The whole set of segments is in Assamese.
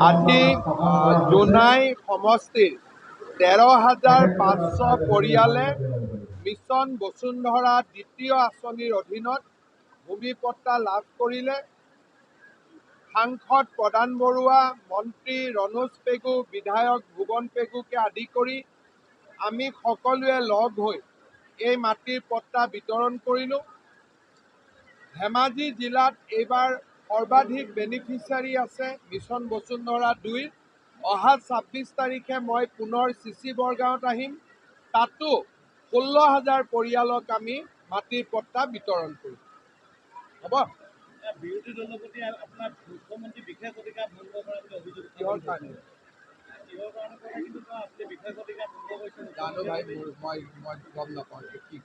আজি জোনাই সমষ্টিৰ 13,500 পৰিয়ালে মিছন বসুন্ধৰা দ্বিতীয় আঁচনিৰ অধীনত ভূমিপট্টা লাভ কৰিলে। সাংসদ প্ৰদান বৰুৱা, মন্ত্ৰী ৰণোজ পেগু, বিধায়ক ভুৱন পেগুকে আদি কৰি আমি সকলোৱে লগ হৈ এই মাটিৰ পট্টা বিতৰণ কৰিলোঁ। ধেমাজি জিলাত এইবাৰ সৰ্বাধিক বেনিফিচিয়াৰী আছে মিছন বসুন্ধৰা 2। অহা 26 তাৰিখে মই পুনৰ চিচি বৰগাঁৱত আহিম। তাতো 16,000 পৰিয়ালক আমি মাটিৰ পট্টা বিতৰণ কৰিম। হ'ব। বিৰোধী দলৰ প্ৰতি আপোনাৰ মুখ্যমন্ত্ৰী বিশেষ অধিকাৰ ভংগ কৰা বুলি অভিযোগ কিহৰ কাৰণে কিন্তু আপুনি বিশেষ অধিকাৰ ভংগ কৰিছে জানো ভাই, মই গম নাপাওঁ কি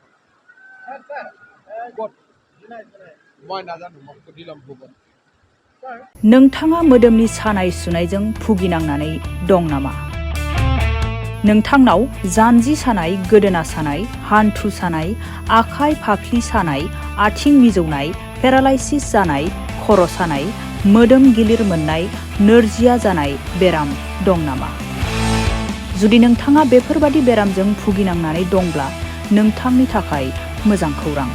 মই নাজানো, মই সুধি ল'ম ভুৱন। नोंथाङा मोदोमनि सानाय सुनायजों भुगिनांनानै दं नामा? नोंथांनाव जानजि सानाय, गोदोना सानाय, हान्थु सानाय, आखाइ फाफ्लि सानाय, आथिं मिजौनाय, पेरालाइसिस जानाय, खर' सानाय, मोदोम गिलिर मोननाय, नोरजिया जानाय बेराम दं नामा? जुदि नोंथाङा बेफोरबादि बेरामजों भुगिनांनानै दंब्ला नोंथांनि थाखाय मोजां खौरां।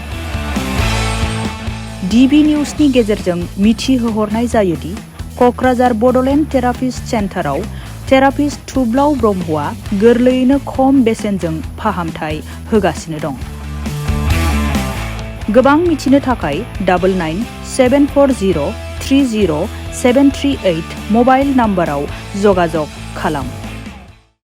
DB निउसनि गेजेरजों मिथिहोहरनाय जायोदि क'क्राझार बड'लेण्ड थेरापिस्ट सेन्टाराव थेरापिस्ट थुब्लाव ब्रह्मआ गोरलैयैनो खम बेसेनजों फाहामथाय होगासिनो दं। गोबां मिथिनो थाखाय 9974030738 मबाइल नाम्बाराव जगाजग खालाम।